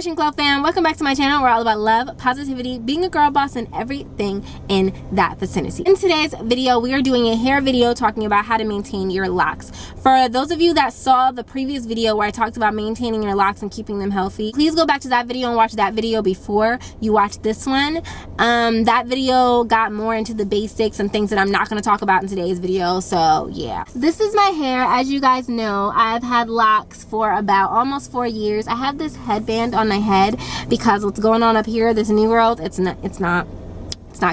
CherishingFlo fam, welcome back to my channel. We're all about love, positivity, being a girl boss, and everything in that vicinity. In today's video, we are doing a hair video talking about how to maintain your locks. For those of you that saw the previous video where I talked about maintaining your locks and keeping them healthy, please go back to that video and watch that video before you watch this one. That video got more into the basics and things that I'm not going to talk about in today's video, so yeah. This is my hair. As you guys know, I've had locks for about almost 4 years. I have this headband on my head because what's going on up here, this new world, it's not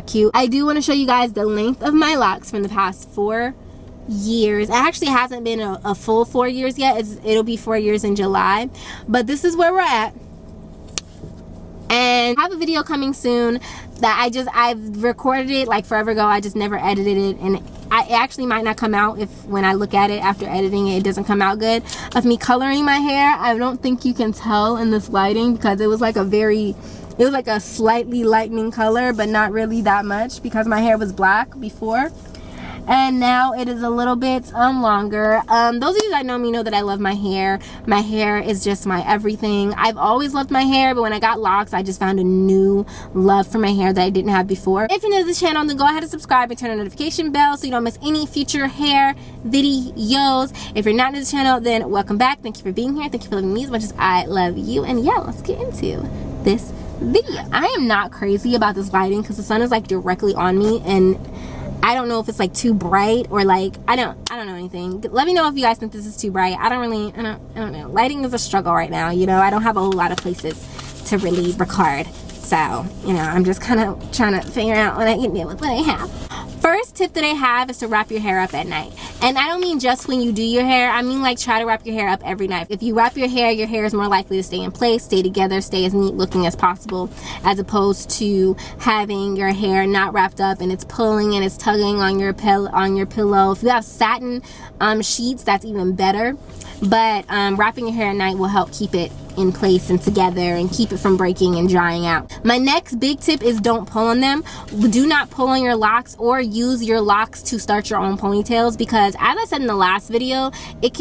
cute. I do want to show you guys the length of my locks from the past 4 years. It actually hasn't been a full 4 years yet. It'll be 4 years in July, but this is where we're at. And I have a video coming soon that I've recorded it like forever ago. I just never edited it, and it actually might not come out when I look at it after editing it doesn't come out good, of me coloring my hair. I don't think you can tell in this lighting because it was like a slightly lightening color, but not really that much because my hair was black before. And now it is a little bit longer. Those of you that know me know that I love my hair. My hair is just my everything. I've always loved my hair, but when I got locks, I just found a new love for my hair that I didn't have before. If you're new to this channel, then go ahead and subscribe and turn on the notification bell so you don't miss any future hair videos. If you're not new to the channel, then welcome back. Thank you for being here. Thank you for loving me as much as I love you. And yeah, let's get into this video. I am not crazy about this lighting because the sun is like directly on me, and I don't know if it's like too bright or like I don't know anything. Let me know if you guys think this is too bright. I don't know. Lighting is a struggle right now, you know. I don't have a whole lot of places to really record, so you know, I'm just kind of trying to figure out what I can do with what I have. First tip that I have is to wrap your hair up at night. And I don't mean just when you do your hair. I mean like try to wrap your hair up every night. If you wrap your hair is more likely to stay in place, stay together, stay as neat looking as possible, as opposed to having your hair not wrapped up and it's pulling and it's tugging on your pillow. If you have satin sheets, that's even better. But wrapping your hair at night will help keep it in place and together and keep it from breaking and drying out. My next big tip is don't pull on them. Do not pull on your locks or use your locks to start your own ponytails, because as I said in the last video, like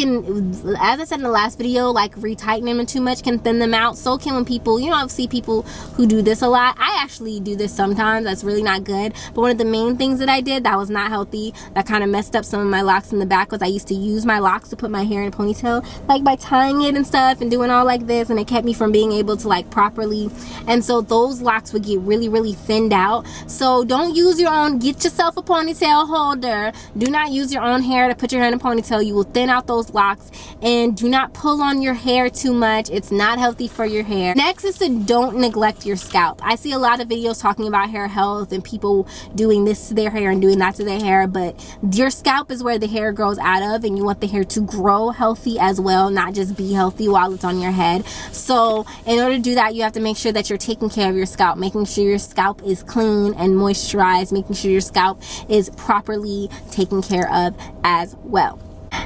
retightening them too much can thin them out. So can when people, you know, I see people who do this a lot. I actually do this sometimes. That's really not good. But one of the main things that I did that was not healthy, that kind of messed up some of my locks in the back, was I used to use my locks to put my hair in a ponytail, like by tying it and stuff and doing all like this, and it kept me from being able to like properly, and so those locks would get really thinned out. So don't use your own. Get yourself a ponytail holder. Do not use your own hair to put your hair in a ponytail. You will thin out those locks. And do not pull on your hair too much. It's not healthy for your hair. Next is to don't neglect your scalp. I see a lot of videos talking about hair health and people doing this to their hair and doing that to their hair, but your scalp is where the hair grows out of, and you want the hair to grow healthy as well, not just be healthy while it's on your head. So in order to do that, you have to make sure that you're taking care of your scalp, making sure your scalp is clean and moisturized, making sure your scalp is properly taken care of as well.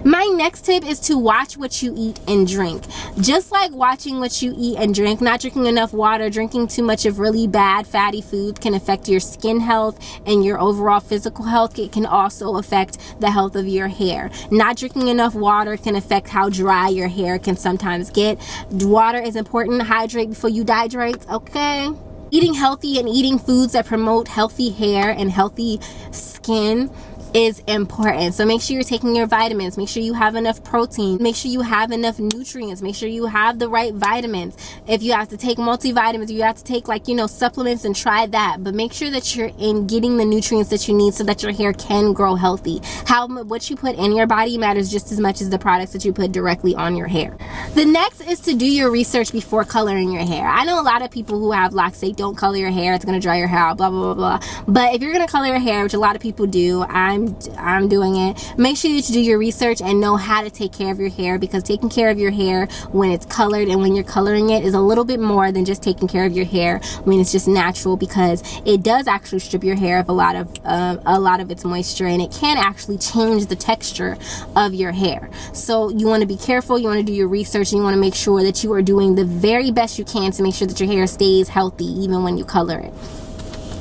My next tip is to watch what you eat and drink. Just like watching what you eat and drink, not drinking enough water, drinking too much of really bad fatty food can affect your skin health and your overall physical health. It can also affect the health of your hair. Not drinking enough water can affect how dry your hair can sometimes get. Water is important. Hydrate before you dehydrate, okay? Eating healthy and eating foods that promote healthy hair and healthy skin is important. So make sure you're taking your vitamins, make sure you have enough protein, make sure you have enough nutrients, make sure you have the right vitamins. If you have to take multivitamins, you have to take, like, you know, supplements, and try that, but make sure that you're getting the nutrients that you need so that your hair can grow healthy. What you put in your body matters just as much as the products that you put directly on your hair. The next is to do your research before coloring your hair. I know a lot of people who have locks say don't color your hair, it's gonna dry your hair out, blah blah blah blah. But if you're gonna color your hair, which a lot of people do, I'm doing it, make sure that you do your research and know how to take care of your hair, because taking care of your hair when it's colored and when you're coloring it is a little bit more than just taking care of your hair when it's just natural, because it does actually strip your hair of a lot of its moisture, and it can actually change the texture of your hair. So you want to be careful, you want to do your research, and you want to make sure that you are doing the very best you can to make sure that your hair stays healthy even when you color it.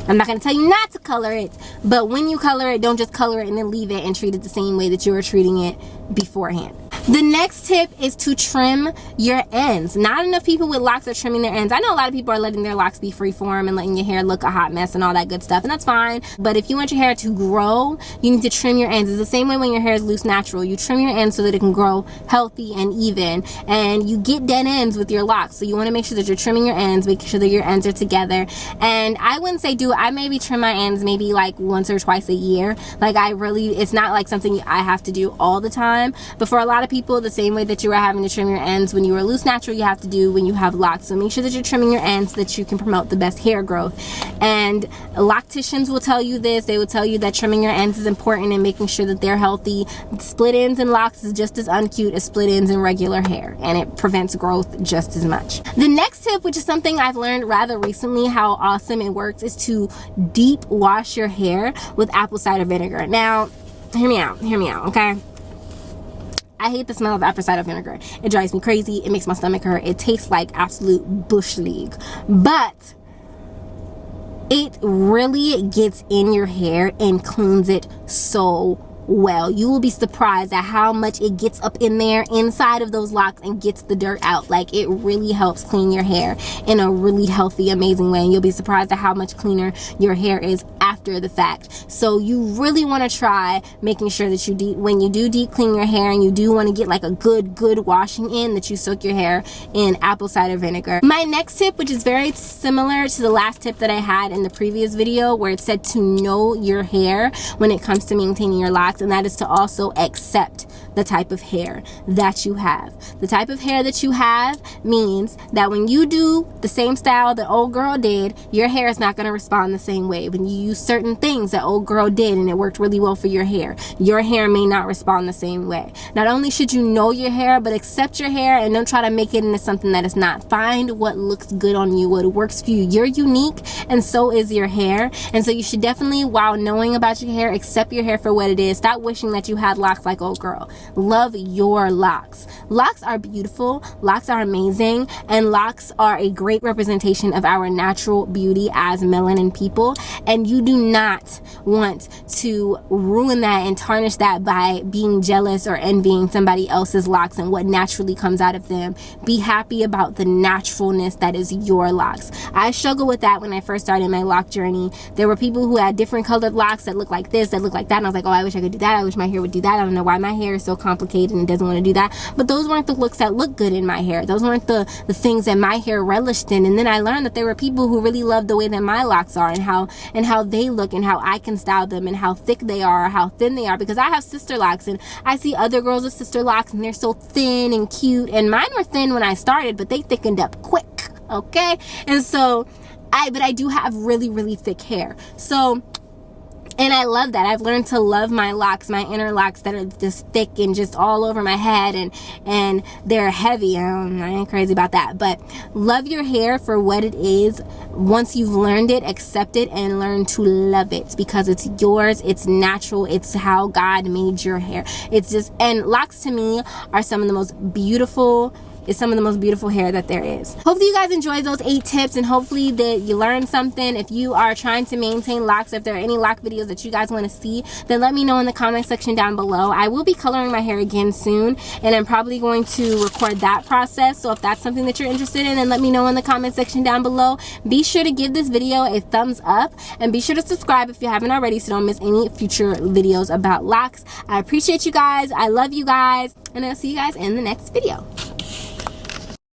I'm not going to tell you not to color it, but when you color it, don't just color it and then leave it and treat it the same way that you were treating it beforehand. The next tip is to trim your ends. Not enough people with locks are trimming their ends. I know a lot of people are letting their locks be freeform and letting your hair look a hot mess and all that good stuff, and that's fine. But if you want your hair to grow, you need to trim your ends. It's the same way when your hair is loose natural. You trim your ends so that it can grow healthy and even, and you get dead ends with your locks. So you want to make sure that you're trimming your ends, making sure that your ends are together. And I wouldn't say I maybe trim my ends maybe like once or twice a year. Like it's not like something I have to do all the time. But for a lot of people, the same way that you are having to trim your ends when you are loose natural, you have to do when you have locks. So make sure that you're trimming your ends so that you can promote the best hair growth. And locticians will tell you this. They will tell you that trimming your ends is important and making sure that they're healthy. Split ends and locks is just as uncute as split ends in regular hair, and it prevents growth just as much. The next tip, which is something I've learned rather recently how awesome it works, is to deep wash your hair with apple cider vinegar. Now, hear me out, okay? I hate the smell of apple cider vinegar. It drives me crazy. It makes my stomach hurt. It tastes like absolute bush league. But it really gets in your hair and cleans it so well. You will be surprised at how much it gets up in there inside of those locks and gets the dirt out. Like, it really helps clean your hair in a really healthy, amazing way. And you'll be surprised at how much cleaner your hair is after the fact. So you really want to try making sure that when you do deep clean your hair and you do want to get like a good washing in, that you soak your hair in apple cider vinegar. My next tip, which is very similar to the last tip that I had in the previous video, where it said to know your hair when it comes to maintaining your locks, and that is to also accept the type of hair that you have. The type of hair that you have means that when you do the same style that old girl did, your hair is not going to respond the same way. When you use certain things that old girl did and it worked really well for your hair may not respond the same way. Not only should you know your hair, but accept your hair and don't try to make it into something that is not. Find what looks good on you, what works for you. You're unique, and so is your hair. And so you should definitely, while knowing about your hair, accept your hair for what it is. Stop wishing that you had locks like old girl. Love your locks. Locks are beautiful, locks are amazing, and locks are a great representation of our natural beauty as melanin people, and you do not want to ruin that and tarnish that by being jealous or envying somebody else's locks and what naturally comes out of them. Be happy about the naturalness that is your locks. I struggled with that when I first started my lock journey. There were people who had different colored locks that look like this, that look like that, and I was like, oh, I wish I could do that. I wish my hair would do that. I don't know why my hair is so complicated and doesn't want to do that. But those weren't the looks that look good in my hair. Those weren't the things that my hair relished in. And then I learned that there were people who really loved the way that my locks are and how they look and how I can style them and how thick they are or how thin they are, because I have sister locks and I see other girls with sister locks and they're so thin and cute, and mine were thin when I started, but they thickened up quick, okay? And so I do have really thick hair. So, and I love that. I've learned to love my locks, my inner locks that are just thick and just all over my head, and they're heavy. I ain't crazy about that. But love your hair for what it is. Once you've learned it, accept it and learn to love it, because it's yours, it's natural, it's how God made your hair. It's just, and locks to me are some of the most beautiful hair that there is. Hopefully you guys enjoyed those 8 tips, and hopefully that you learned something. If you are trying to maintain locks, if there are any lock videos that you guys want to see, then let me know in the comment section down below. I will be coloring my hair again soon, and I'm probably going to record that process. So if that's something that you're interested in, then let me know in the comment section down below. Be sure to give this video a thumbs up, and be sure to subscribe if you haven't already so don't miss any future videos about locks. I appreciate you guys. I love you guys, and I'll see you guys in the next video.